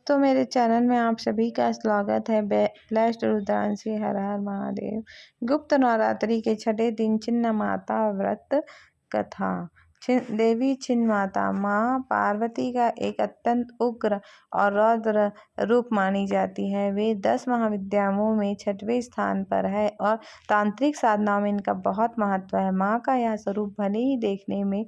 दोस्तों, मेरे चैनल में आप सभी का स्वागत है। ब्लेस्ड रुद्रांशी हर हर महादेव। गुप्त नवरात्रि के छठे दिन छिन्न माता व्रत कथा। देवी छिन्न माता माँ पार्वती का एक अत्यंत उग्र और रौद्र रूप मानी जाती है। वे 10 महाविद्याओं में 6वें स्थान पर है और तांत्रिक साधनाओं में इनका बहुत महत्व है। माँ का यह स्वरूप भले ही देखने में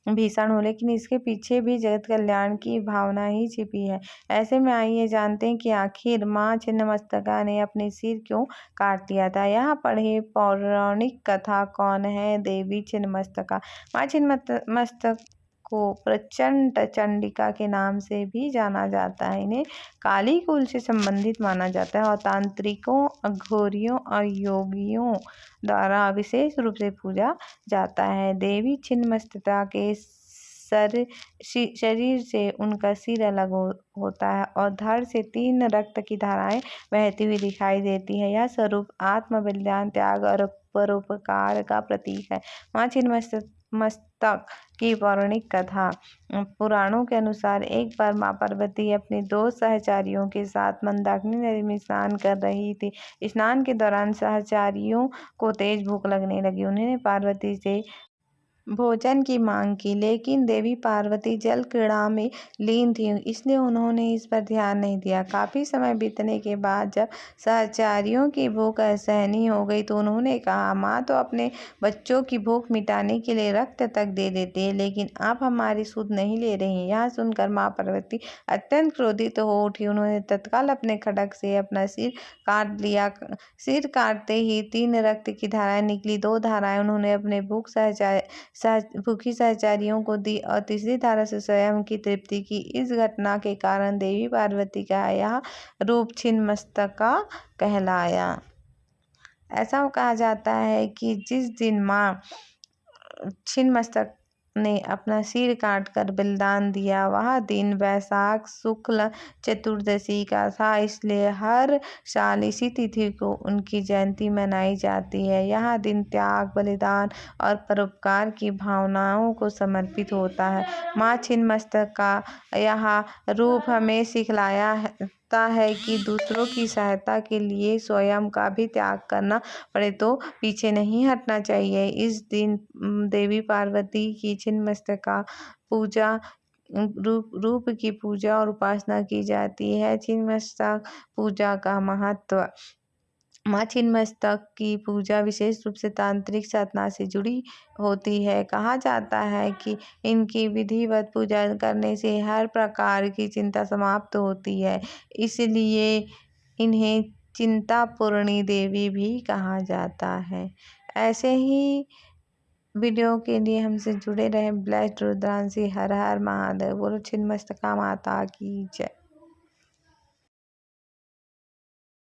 भीषण हो, लेकिन इसके पीछे भी जगत कल्याण की भावना ही छिपी है। ऐसे में आइए जानते हैं कि आखिर माँ छिन्नमस्तिका ने अपने सिर क्यों काट लिया था। यहाँ पढ़े पौराणिक कथा। कौन है देवी छिन्नमस्तिका? माँ छिन्नमस्तिका को प्रचंड चंडिका के नाम से भी जाना जाता है। इन्हें काली कुल से संबंधित माना जाता है और तांत्रिकों, अघोरियों और योगियों द्वारा विशेष रूप से पूजा जाता है। देवी छिन्नमस्तिका के शरीर से उनका सिर अलग होता है और धड़ से 3 रक्त की धाराएं बहती हुई दिखाई देती है। यह स्वरूप आत्म बलिदान, त्याग और परोपकार का प्रतीक है। माँ छिन्नमस्तक की पौराणिक कथा। पुराणों के अनुसार एक बार माँ पार्वती अपने 2 सहचारियों के साथ मंदाकिनी नदी में स्नान कर रही थी। स्नान के दौरान सहचारियों को तेज भूख लगने लगी। उन्होंने पार्वती से भोजन की मांग की, लेकिन देवी पार्वती जल क्रीड़ा में लीन थी, इसलिए उन्होंने इस पर ध्यान नहीं दिया। काफी समय बीतने के बाद जब सहचारियों की भूख असहनीय हो गई तो उन्होंने कहा, माँ तो अपने बच्चों की भूख मिटाने के लिए रक्त तक दे देती है, लेकिन आप हमारी सुध नहीं ले रही। यह सुनकर माँ पार्वती अत्यंत क्रोधित हो उठी। उन्होंने तत्काल अपने खड्ग से अपना सिर काट लिया। सिर काटते ही 3 रक्त की धाराएं निकली। 2 धाराएं उन्होंने अपने भूखी सहचारियों को दी और तीसरी धारा से स्वयं की तृप्ति की। इस घटना के कारण देवी पार्वती का यह रूप छिन्नमस्तिका कहलाया। ऐसा कहा जाता है कि जिस दिन माँ छिन्नमस्तिका ने अपना सिर काटकर बलिदान दिया, वह दिन वैशाख शुक्ल चतुर्दशी का था, इसलिए हर साल इसी तिथि को उनकी जयंती मनाई जाती है। यह दिन त्याग, बलिदान और परोपकार की भावनाओं को समर्पित होता है। माँ छिन्नमस्तिका का यह रूप हमें सिखलाता है कि दूसरों की सहायता के लिए स्वयं का भी त्याग करना पड़े तो पीछे नहीं हटना चाहिए। इस दिन देवी पार्वती की छिन्नमस्तिका पूजा रूप की पूजा और उपासना की जाती है। छिन्नमस्तिका पूजा का महत्व। माँ छिन्नमस्तिका की पूजा विशेष रूप से तांत्रिक साधना से जुड़ी होती है। कहा जाता है कि इनकी विधिवत पूजा करने से हर प्रकार की चिंता समाप्त होती है, इसलिए इन्हें चिंतापूर्णी देवी भी कहा जाता है। ऐसे ही वीडियो के लिए हमसे जुड़े रहें। ब्लेस्ड रुद्रांशी हर हर महादेव। बोलो छिन्नमस्तिका माता की जय।